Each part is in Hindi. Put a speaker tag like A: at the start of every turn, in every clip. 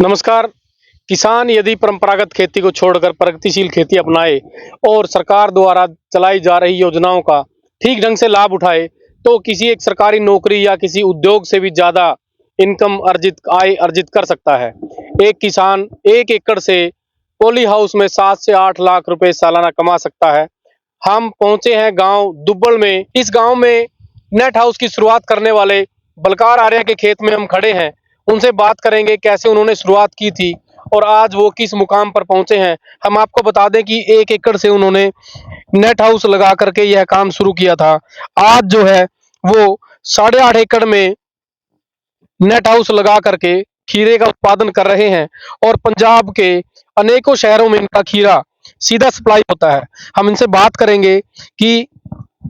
A: नमस्कार। किसान यदि परंपरागत खेती को छोड़कर प्रगतिशील खेती अपनाए और सरकार द्वारा चलाई जा रही योजनाओं का ठीक ढंग से लाभ उठाए, तो किसी एक सरकारी नौकरी या किसी उद्योग से भी ज़्यादा आय अर्जित कर सकता है। एक किसान 1 एकड़ से पॉली हाउस में 7 से 8 लाख रुपए सालाना कमा सकता है। हम पहुंचे हैं गांव दुब्बल में। इस गांव में नेट हाउस की शुरुआत करने वाले बलकार आर्य के खेत में हम खड़े हैं। उनसे बात करेंगे कैसे उन्होंने शुरुआत की थी और आज वो किस मुकाम पर पहुंचे हैं। हम आपको बता दें कि 1 एकड़ से उन्होंने नेट हाउस लगा करके यह काम शुरू किया था। आज जो है वो 8.5 एकड़ में नेट हाउस लगा करके खीरे का उत्पादन कर रहे हैं और पंजाब के अनेकों शहरों में इनका खीरा सीधा सप्लाई होता है। हम इनसे बात करेंगे कि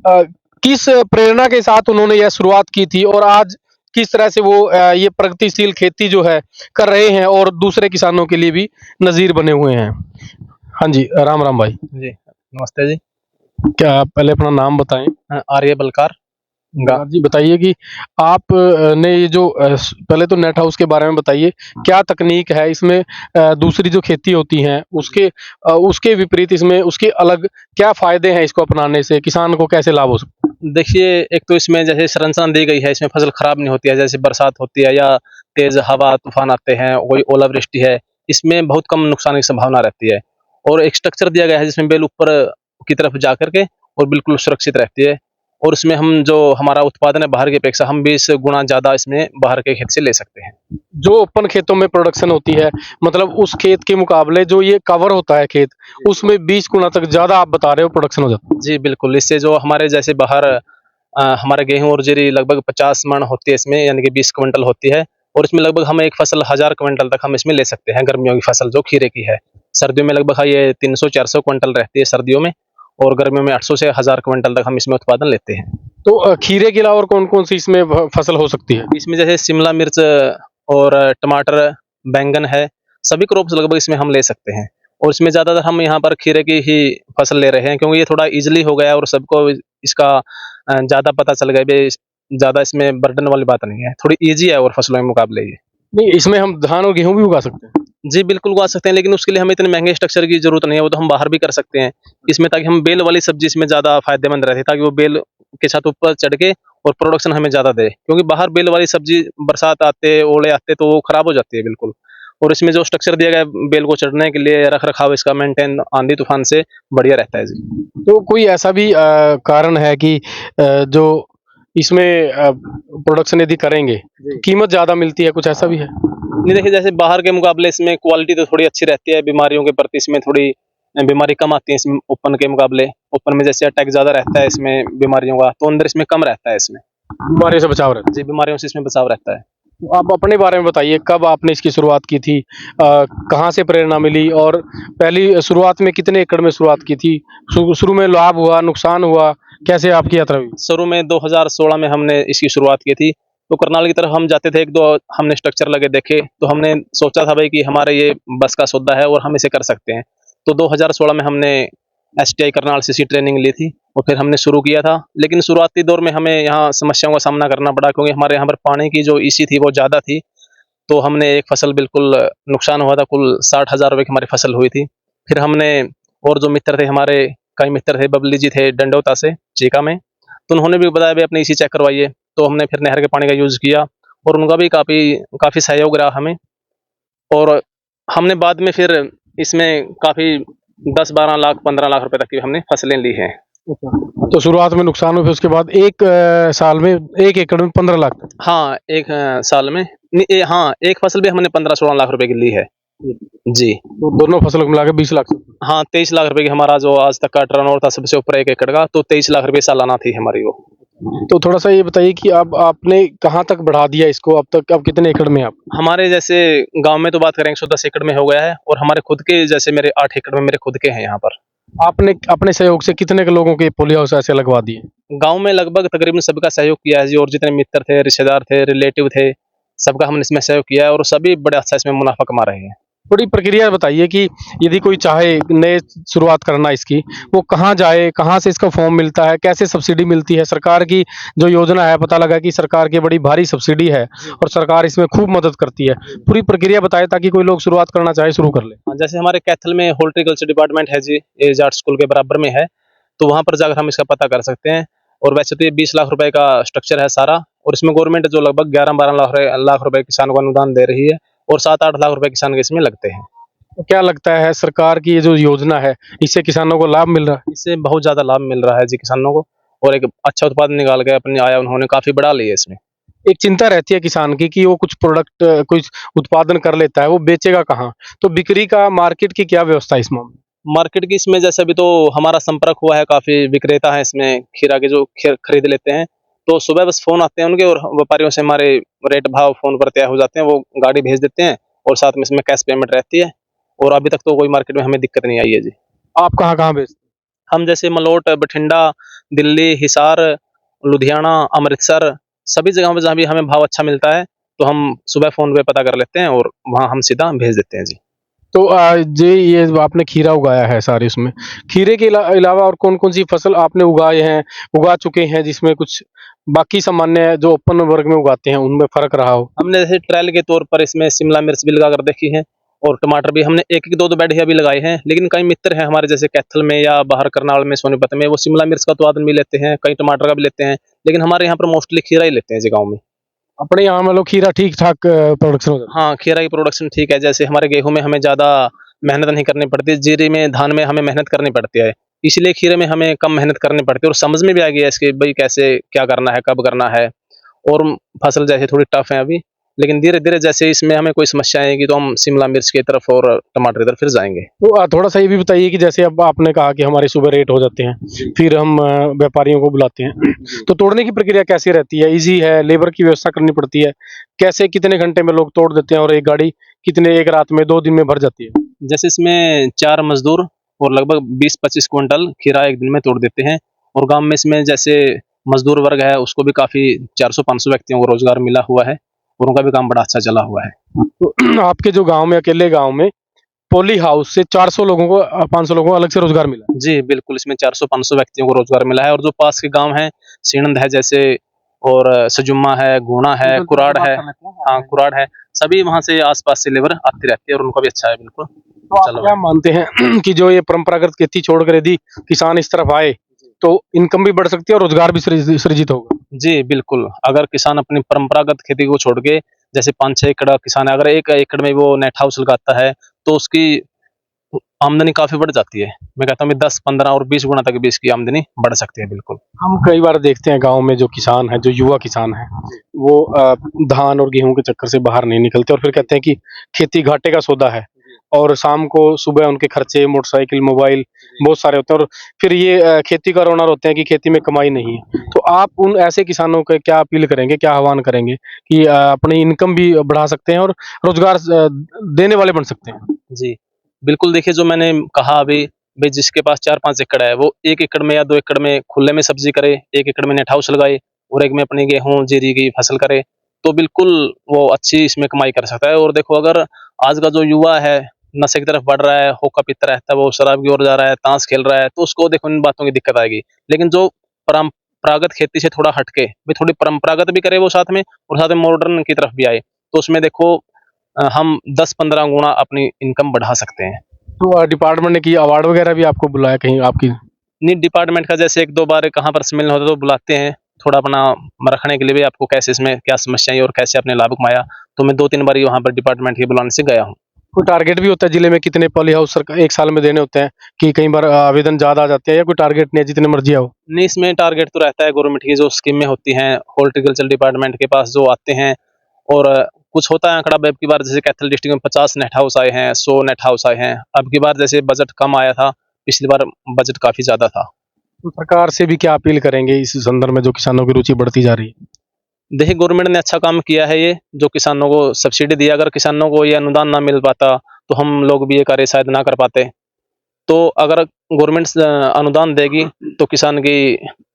A: अ, किस प्रेरणा के साथ उन्होंने यह शुरुआत की थी और आज किस तरह से वो ये प्रगतिशील खेती जो है कर रहे हैं और दूसरे किसानों के लिए भी नज़ीर बने हुए हैं। हाँ जी, राम राम भाई।
B: जी, नमस्ते जी।
A: क्या आप पहले अपना नाम बताएं?
B: आर्य बलकार।
A: जी बताइए कि आप ने ये जो पहले तो नेट हाउस के बारे में बताइए, क्या तकनीक है इसमें? दूसरी जो खेती होती हैं उसके विपरीत इसमें उसके अलग क्या फायदे हैं इसको अपनाने से? किसान को कैसे लाभ हो सकता है?
B: देखिए, एक तो इसमें जैसे संरचना दी गई है, इसमें फसल खराब नहीं होती है, जैसे बरसात होती है या तेज़ हवा, तूफ़ान आते हैं, कोई ओलावृष्टि है, इसमें बहुत कम नुकसान की संभावना रहती है। और एक स्ट्रक्चर दिया गया है जिसमें बेल ऊपर की तरफ जा कर के और बिल्कुल सुरक्षित रहती है और इसमें हम जो हमारा उत्पादन है बाहर की अपेक्षा हम 20 गुना ज़्यादा इसमें बाहर के खेत से ले सकते हैं।
A: जो ओपन खेतों में प्रोडक्शन होती है, मतलब उस खेत के मुकाबले जो ये कवर होता है खेत, उसमें 20 गुना तक ज़्यादा आप बता रहे हो प्रोडक्शन हो जाता है।
B: जी, बिल्कुल, इससे जो हमारे जैसे बाहर हमारे गेहूँ और जीरी लगभग 50 मण होती है इसमें, यानी कि 20 क्विंटल होती है और इसमें लगभग हम एक फसल 1000 क्विंटल तक हम इसमें ले सकते हैं, गर्मियों की फसल जो खीरे की है। सर्दियों में लगभग ये 300-400 क्विंटल रहती है सर्दियों में और गर्मियों में 800 से 1000 क्विंटल तक हम इसमें उत्पादन लेते हैं।
A: तो खीरे के अलावा और कौन-कौन सी इसमें फसल हो सकती है?
B: इसमें जैसे शिमला मिर्च और टमाटर, बैंगन है, सभी क्रॉप्स लगभग इसमें हम ले सकते हैं और इसमें ज़्यादातर हम यहाँ पर खीरे की ही फसल ले रहे हैं क्योंकि ये थोड़ा ईज़िली हो गया और सबको इसका ज़्यादा पता चल गया भई ज़्यादा इसमें बर्डन वाली बात नहीं है, थोड़ी ईज़ी है और फसलों के मुकाबले ये।
A: नहीं, इसमें हम धान और गेहूँ भी उगा सकते हैं?
B: जी, बिल्कुल उगा सकते हैं लेकिन उसके लिए हमें इतने महँगे स्ट्रक्चर की ज़रूरत नहीं है, वो तो हम बाहर भी कर सकते हैं। इसमें ताकि हम बेल वाली सब्ज़ी इसमें ज़्यादा फ़ायदेमंद रहती है ताकि वो बेल के साथ ऊपर चढ़ के और प्रोडक्शन हमें ज़्यादा दे। क्योंकि बाहर बेल वाली सब्ज़ी बरसात आते, ओले आते तो वो खराब हो जाती है बिल्कुल। और इसमें जो स्ट्रक्चर दिया गया है बेल को चढ़ने के लिए रख-रखाव इसका मेंटेन आंधी-तूफ़ान से बढ़िया रहता है। जी।
A: तो कोई ऐसा भी कारण है कि जो इसमें प्रोडक्शन यदि करेंगे, तो कीमत ज़्यादा मिलती है, कुछ ऐसा भी है?
B: नहीं देखिए, जैसे बाहर के मुकाबले इसमें क्वालिटी तो थोड़ी अच्छी रहती है, बीमारियों के प्रति इसमें थोड़ी बीमारी कम आती है इसमें ओपन के मुकाबले। ओपन में जैसे अटैक ज़्यादा रहता है इसमें बीमारियों का, तो अंदर इसमें कम रहता है इसमें।
A: बीमारियों से बचाव रहता है।
B: जी, बीमारियों से इसमें बचाव रहता है।
A: तो आप अपने बारे में बताइए, कब आपने इसकी शुरुआत की थी? कहाँ से प्रेरणा मिली और पहली शुरुआत में कितने एकड़ में शुरुआत की थी? शुरू में लाभ हुआ, नुकसान हुआ, कैसे आपकी यात्रा हुई?
B: शुरू में 2016 में हमने इसकी शुरुआत की थी, तो करनाल की तरफ हम जाते थे, 1-2 हमने स्ट्रक्चर लगे देखे, तो हमने सोचा था भाई कि हमारे ये बस का सौदा है और हम इसे कर सकते हैं। तो 2016 में हमने एसटीआई करनाल से ट्रेनिंग ली थी और फिर हमने शुरू किया था। लेकिन शुरुआती दौर में हमें यहाँ समस्याओं का सामना करना पड़ा क्योंकि हमारे यहाँ पर पानी की जो ईसी थी वो ज़्यादा थी, तो हमने एक फसल बिल्कुल नुकसान हुआ था, कुल 60,000 रुपए की हमारी फसल हुई थी। फिर हमने और जो मित्र थे हमारे, कई मित्र थे, बबली जी थे डंडौता से, चीका में, तो उन्होंने भी बताया भई अपनी ईसी चेक करवाइए, तो हमने फिर नहर के पानी का यूज़ किया और उनका भी काफ़ी सहयोग रहा हमें और हमने बाद में फिर इसमें काफ़ी 10-12 लाख, 15 लाख रुपए तक की हमने फसलें ली हैं।
A: तो शुरुआत में नुकसान हुआ, फिर उसके बाद एक साल में 1 एकड़ में 15 लाख तक।
B: हाँ, एक साल में हाँ, एक फसल भी हमने 15-16 लाख रुपए की ली है। जी।
A: तो दोनों फसलों को मिला के 20 लाख तक।
B: हाँ, 23 लाख रुपए की हमारा जो आज तक का टर्नओवर था सबसे ऊपर 1 एकड़ का, तो 23 लाख रुपए सालाना थी हमारी वो।
A: तो थोड़ा-सा ये बताइए कि अब आपने कहाँ तक बढ़ा दिया इसको? अब कितने एकड़ में हैं आप?
B: हमारे जैसे गाँव में तो बात करें 110 एकड़ में हो गया है और हमारे खुद के जैसे मेरे 8 एकड़ में मेरे खुद के हैं यहाँ पर।
A: आपने अपने सहयोग से कितने के लोगों के पोली हाउस ऐसे लगवा दिए?
B: गाँव में लगभग तकरीबन सबका सहयोग किया है जी और जितने मित्र थे, रिश्तेदार थे, रिलेटिव थे, सबका हमने इसमें सहयोग किया है और सभी बड़े अच्छा इसमें मुनाफ़ा कमा रहे हैं।
A: थोड़ी प्रक्रिया बताइए कि यदि कोई चाहे नए शुरुआत करना इसकी, वो कहाँ जाए, कहाँ से इसका फॉर्म मिलता है, कैसे सब्सिडी मिलती है? सरकार की जो योजना है, पता लगा कि सरकार की बड़ी भारी सब्सिडी है और सरकार इसमें खूब मदद करती है। पूरी प्रक्रिया बताएं ताकि कोई लोग शुरुआत करना चाहे शुरू कर ले।
B: हाँ, जैसे हमारे कैथल में हॉर्टिकल्चर डिपार्टमेंट है जी, एज आर्ट स्कूल के बराबर में है, तो वहाँ पर जाकर हम इसका पता कर सकते हैं। और वैसे तो ये 20 लाख रुपए का स्ट्रक्चर है सारा, और इसमें गवर्नमेंट जो लगभग 11-12 लाख रुपए किसानों को अनुदान दे रही है, और 7-8 लाख रुपए किसान के इसमें लगते हैं।
A: तो क्या लगता है सरकार की ये जो योजना है, इससे किसानों को लाभ मिल रहा है?
B: इससे बहुत ज़्यादा लाभ मिल रहा है जी किसानों को, और एक अच्छा उत्पादन निकाल के अपनी आय उन्होंने काफ़ी बढ़ा ली है इसमें।
A: एक चिंता रहती है किसान की कि वो कुछ प्रोडक्ट कुछ उत्पादन कर लेता है, वो बेचेगा कहाँ? तो बिक्री का मार्केट की क्या व्यवस्था है इस मामले में?
B: मार्केट की इसमें जैसे अभी तो हमारा संपर्क हुआ है, काफ़ी विक्रेता हैं इसमें खीरा के जो खरीद लेते हैं। तो सुबह बस फ़ोन आते हैं उनके, और व्यापारियों से हमारे रेट भाव फ़ोन पर तय हो जाते हैं, वो गाड़ी भेज देते हैं, और साथ में इसमें कैश पेमेंट रहती है। और अभी तक तो कोई मार्केट में हमें दिक्कत नहीं आई है जी।
A: आप कहाँ-कहाँ बेचते हैं?
B: हम जैसे मलोट, बठिंडा, दिल्ली, हिसार, लुधियाना, अमृतसर, सभी जगहों पे जहाँ भी हमें भाव अच्छा मिलता है, तो हम सुबह फ़ोन पे पता कर लेते हैं और वहाँ हम सीधा भेज देते हैं जी।
A: तो ये आपने खीरा उगाया है सारे उसमें, खीरे के अलावा और कौन-कौन सी फसल आपने उगा चुके हैं जिसमें कुछ बाकी सामान्य जो ओपन वर्ग में उगाते हैं उनमें फ़र्क रहा हो?
B: हमने जैसे ट्रायल के तौर पर इसमें शिमला मिर्च भी लगा कर देखी है, और टमाटर भी हमने 1-1, 2-2 बेड ही अभी लगाए हैं। लेकिन कई मित्र हैं हमारे जैसे कैथल में या बाहर करनाल में, सोनीपत में, वो शिमला मिर्च का उत्पादन भी लेते हैं, कई टमाटर का भी लेते हैं। लेकिन हमारे यहाँ पर मोस्टली खीरा ही लेते हैं जी गाँव में।
A: अपने यहाँ मतलब खीरा ठीक-ठाक प्रोडक्शन हो जाता है?
B: हाँ, खीरा की प्रोडक्शन ठीक है। जैसे हमारे गेहूँ में हमें ज़्यादा मेहनत नहीं करनी पड़ती, जीरे में, धान में हमें मेहनत करनी पड़ती है। इसलिए खीरे में हमें कम मेहनत करनी पड़ती है, और समझ में भी आ गया है इसके भई कैसे क्या करना है, कब करना है। और फसल जैसे थोड़ी टफ है अभी, लेकिन धीरे-धीरे जैसे इसमें हमें कोई समस्या आएगी तो हम शिमला मिर्च की तरफ और टमाटर की तरफ फिर जाएँगे।
A: तो थोड़ा-सा ये भी बताइए कि जैसे अब आपने कहा कि हमारे सुबह रेट हो जाते हैं, फिर हम व्यापारियों को बुलाते हैं, तो तोड़ने की प्रक्रिया कैसी रहती है? ईज़ी है, लेबर की व्यवस्था करनी पड़ती है? कैसे कितने घंटे में लोग तोड़ देते हैं और एक गाड़ी कितने एक रात में 2 दिन में भर जाती है?
B: जैसे इसमें 4 मज़दूर और लगभग 20-25 क्विंटल खीरा एक दिन में तोड़ देते हैं, और गाँव में इसमें जैसे मज़दूर वर्ग है, उसको भी काफ़ी 400-500 व्यक्तियों को रोज़गार मिला हुआ है, और उनका भी काम बड़ा अच्छा चला हुआ है।
A: तो आपके जो गाँव में अकेले गाँव में पॉली हाउस से 400 लोगों को 500 लोगों को अलग से रोज़गार मिला है?
B: जी, बिल्कुल, इसमें 400-500 व्यक्तियों को रोज़गार मिला है, और जो पास के गाँव हैं, सीणंद है जैसे, और सजुम्मा है, गुणा है, कुराड़ है, हाँ, कुराड़ है, सभी वहाँ से आस-पास से लेबर आती रहती है, और उनका भी अच्छा है बिल्कुल।
A: तो आप
B: चलो
A: क्या मानते हैं कि जो ये परंपरागत खेती छोड़कर यदि किसान इस तरफ आए, तो इनकम भी बढ़ सकती है और रोज़गार भी सृजित होगा?
B: जी, बिल्कुल, अगर किसान अपनी परंपरागत खेती को छोड़ के, जैसे 5-6 एकड़ किसान है, अगर 1 एकड़ में वो नेट हाउस लगाता है, तो उसकी आमदनी काफ़ी बढ़ जाती है। मैं कहता हूँ 10, 15 और 20 गुना तक भी इसकी आमदनी बढ़ सकती है, बिल्कुल।
A: हम कई बार देखते हैं गाँव में जो किसान हैं, जो युवा किसान हैं, वो धान और गेहूँ के चक्कर से बाहर नहीं निकलते और फिर कहते हैं कि खेती घाटे का सौदा है और शाम को सुबह उनके खर्चे, मोटरसाइकिल, मोबाइल बहुत सारे होते हैं और फिर ये खेती का रोना रोते हैं कि खेती में कमाई नहीं है। तो आप उन ऐसे किसानों को क्या अपील करेंगे, क्या आह्वान करेंगे कि अपनी इनकम भी बढ़ा सकते हैं और रोज़गार देने वाले बन सकते हैं?
B: जी, बिल्कुल, देखिए जो मैंने कहा अभी, भई जिसके पास 4-5 एकड़ है, वो 1 एकड़ में या 2 एकड़ में खुले में सब्ज़ी करे, 1 एकड़ में नेट हाउस लगाए, और एक में अपनी गेहूँ, जीरी की फसल करे, तो बिल्कुल वो अच्छी इसमें कमाई कर सकता है। और देखो, अगर आज का जो युवा है, नशे की तरफ बढ़ रहा है, हुक्का पीता रहता है, वो शराब की ओर जा रहा है, ताश खेल रहा है, तो उसको देखो इन बातों की दिक्कत आएगी। लेकिन जो परंपरागत खेती से थोड़ा हट के, भई थोड़ी परंपरागत भी करे वो साथ में, और साथ में मॉडर्न की तरफ भी आए, तो उसमें देखो हम 10-15 गुना अपनी इनकम बढ़ा सकते हैं।
A: तो डिपार्टमेंट ने की अवार्ड वगैरह भी आपको बुलाया कहीं आपकी?
B: नहीं, डिपार्टमेंट का जैसे 1-2 बार कहाँ पर सम्मेलन होता है तो बुलाते हैं, थोड़ा अपना रखने के लिए भी, आपको कैसे इसमें क्या समस्याएँ हैं और कैसे आपने लाभ कमाया। तो मैं 2-3 बारी वहाँ पर डिपार्टमेंट के बुलाने से गया हूँ।
A: कोई टारगेट भी होता है जिले में कितने पॉली हाउस सरकार 1 साल में देने होते हैं कि कई बार आवेदन ज़्यादा आ जाते हैं या कोई टारगेट नहीं है जितने मर्ज़ी आओ?
B: नहीं, इसमें टारगेट तो रहता है, गवर्नमेंट की जो स्कीमें होती हैं, हॉर्टिकल्चर डिपार्टमेंट के पास जो आते हैं, और कुछ होता है आंकड़ा। अब की बार जैसे कैथल डिस्ट्रिक्ट में 50 नेट हाउस आए हैं, 100 नेट हाउस आए हैं। अब की बार जैसे बजट कम आया था, पिछली बार बजट काफ़ी ज़्यादा था।
A: तो सरकार से भी क्या अपील करेंगे इस संदर्भ में जो किसानों की रुचि बढ़ती जा रही है?
B: देखिए, गवर्नमेंट ने अच्छा काम किया है ये, जो किसानों को सब्सिडी दिया। अगर किसानों को ये अनुदान ना मिल पाता, तो हम लोग भी ये कार्य शायद ना कर पाते। तो अगर गवर्नमेंट अनुदान देगी, तो किसान की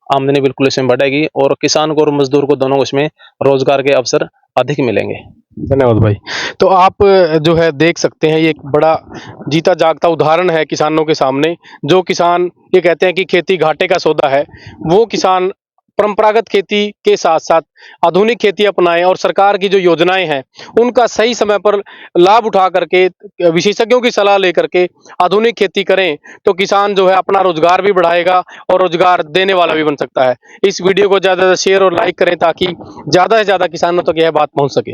B: आमदनी बिल्कुल इसमें बढ़ेगी, और किसान को और मजदूर को दोनों को इसमें रोजगार के अवसर अधिक मिलेंगे।
A: धन्यवाद भाई। तो आप जो है देख सकते हैं, ये एक बड़ा जीता जागता उदाहरण है किसानों के सामने। जो किसान ये कहते हैं कि खेती घाटे का सौदा है, वो किसान परंपरागत खेती के साथ साथ आधुनिक खेती अपनाएं और सरकार की जो योजनाएं हैं उनका सही समय पर लाभ उठा करके, विशेषज्ञों की सलाह लेकर के आधुनिक खेती करें, तो किसान जो है अपना रोजगार भी बढ़ाएगा और रोजगार देने वाला भी बन सकता है। इस वीडियो को ज़्यादा से ज़्यादा शेयर और लाइक करें ताकि ज़्यादा से ज़्यादा किसानों तक यह बात पहुंच सके।